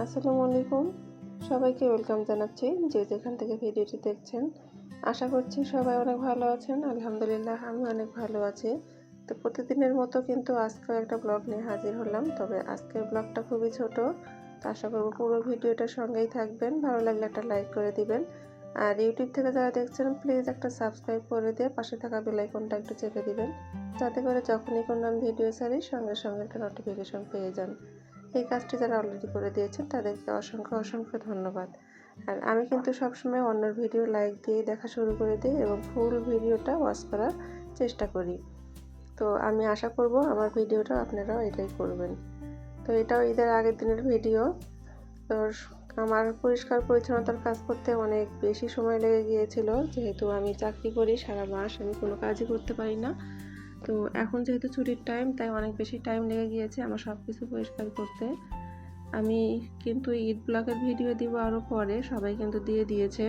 আসসালামু আলাইকুম। সবাইকে ওয়েলকাম জানাচ্ছি যে যেখান থেকে ভিডিওটি দেখছেন। আশা করছি সবাই অনেক ভালো আছেন। আলহামদুলিল্লাহ আমি অনেক ভালো আছি। তো প্রতিদিনের মতো কিন্তু আজকেও একটা ব্লগ নিয়ে হাজির হলাম। তবে আজকের ব্লগটা খুবই ছোট। তো আশা করব পুরো ভিডিওটার সঙ্গেই থাকবেন। ভালো লাগলে একটা লাইক করে দিবেন। আর ইউটিউব থেকে যারা দেখছেন প্লিজ একটা সাবস্ক্রাইব করে দিয়ে পাশে থাকা বেল আইকনটা একটু চেপে দিবেন। যাতে করে যখনই কোনো আমি ভিডিও ছাড়ি সঙ্গে সঙ্গে একটা নোটিফিকেশন পেয়ে যান। এই কাজটি যারা অলরেডি করে দিয়েছেন তাদেরকে অসংখ্য ধন্যবাদ। আর আমি কিন্তু সবসময় অন্যের ভিডিও লাইক দিয়ে দেখা শুরু করে দিই এবং ফুল ভিডিওটা ওয়াচ করার চেষ্টা করি। তো আমি আশা করব আমার ভিডিওটা আপনারাও এটাই করবেন। তো এটাও ঈদের আগের দিনের ভিডিও। তো আমার পরিষ্কার পরিচ্ছন্নতার কাজ করতে অনেক বেশি সময় লেগে গিয়েছিল, যেহেতু আমি চাকরি করি, সারা মাস আমি কোনো কাজই করতে পারি না। তো এখন যেহেতু ছুটির টাইম, তাই অনেক বেশি টাইম লেগে গিয়েছে আমার সব কিছু পরিষ্কার করতে। আমি কিন্তু ঈদ ব্লগের ভিডিও দিব আরও পরে, সবাই কিন্তু দিয়ে দিয়েছে।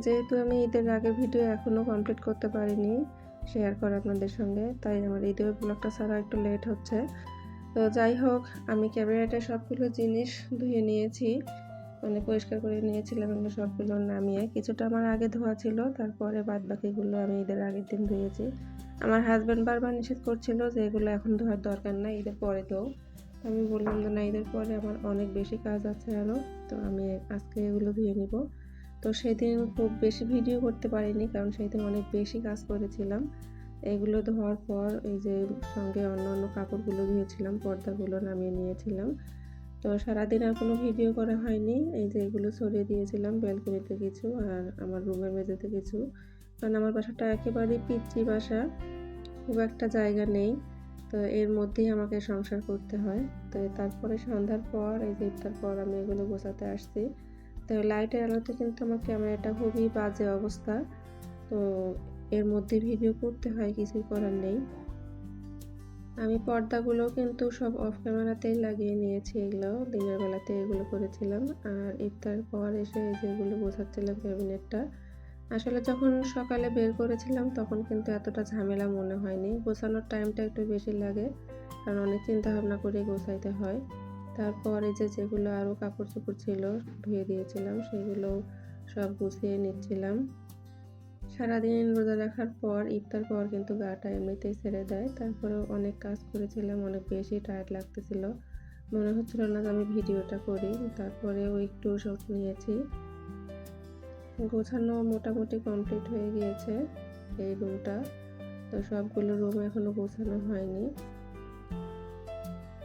যেহেতু আমি ঈদের আগের ভিডিও এখনও কমপ্লিট করতে পারিনি শেয়ার করা আপনাদের সঙ্গে, তাই আমার ঈদের ব্লগটা ছাড়া একটু লেট হচ্ছে। তো যাই হোক, আমি ক্যামেরাটা সবগুলো জিনিস ধুয়ে নিয়েছি, মানে পরিষ্কার করে নিয়েছিলাম। এগুলো সবগুলো নামিয়ে কিছুটা আমার আগে ধোয়া ছিল, তারপরে বাদ বাকিগুলো আমি ঈদের আগের দিন ধুয়েছি। আমার হাজব্যান্ড বারবার নিষেধ করছিল যে এগুলো এখন ধোয়ার দরকার নাই, ঈদের পরে ধোও। আমি বললাম যে না, ঈদের পরে আমার অনেক বেশি কাজ আছে আরও, তো আমি আজকে এগুলো ধুয়ে নিব। তো সেদিন খুব বেশি ভিডিও করতে পারিনি, কারণ সেদিন অনেক বেশি কাজ করেছিলাম। এগুলো ধোয়ার পর এই যে সঙ্গে অন্য কাপড়গুলো ধুয়েছিলাম, পর্দাগুলো নামিয়ে নিয়েছিলাম। তো সারাদিন আর কোনো ভিডিও করা হয়নি। এই যে এগুলো ছড়িয়ে দিয়েছিলাম ব্যালকনিতে কিছু, আর আমার রুমের মেঝেতে কিছু, কারণ আমার বাসাটা একেবারেই পিচ্চি বাসা, খুব একটা জায়গা নেই। তো এর মধ্যেই আমাকে সংসার করতে হয়। তো তারপরে সন্ধ্যার পর, এই যে ইফতার পর আমি এগুলো গোছাতে আসছি। তো লাইটের আলোতে কিন্তু আমার ক্যামেরাটা খুবই বাজে অবস্থা। তো এর মধ্যে ভিডিও করতে হয়, কিছুই করার নেই। আমি পর্দাগুলো কিন্তু সব অফ ক্যামেরাতেই লাগিয়ে নিয়েছি, এগুলো দিনের বেলাতে এগুলো করেছিলাম। আর ইফতার পর এসে যেগুলো গোছাচ্ছিলাম ক্যাবিনেটটা, আসলে যখন সকালে বের করেছিলাম তখন কিন্তু এতটা ঝামেলা মনে হয়নি। গোছানোর টাইমটা একটু বেশি লাগে, কারণ অনেক চিন্তা ভাবনা করে গোছাইতে হয়। তারপরে যেগুলো আরও কাপড় চোপড় ছিল ধুয়ে দিয়েছিলাম, সেগুলো সব গুছিয়ে নিচ্ছিলাম। সারাদিন রোজা রাখার পর ইফতার পর কিন্তু গাটা এমনিতেই ছেড়ে দেয়। তারপরেও অনেক কাজ করেছিলাম, অনেক বেশি টায়ার্ড লাগতেছিল, মনে হচ্ছিল না যে আমি ভিডিওটা করি। তারপরেও একটু শর্ট নিয়েছি। গোছানো মোটামুটি কমপ্লিট হয়ে গিয়েছে এই রুমটা। তো সবগুলো রুম এখনো গোছানো হয়নি।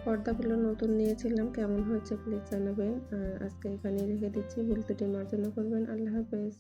পর্দাগুলো নতুন নিয়েছিলাম, কেমন হয়েছে প্লিজ জানাবেন। আর আজকে এখানেই রেখে দিচ্ছি, ভুল ত্রুটি মার্জনা করবেন। আল্লাহ হাফেজ।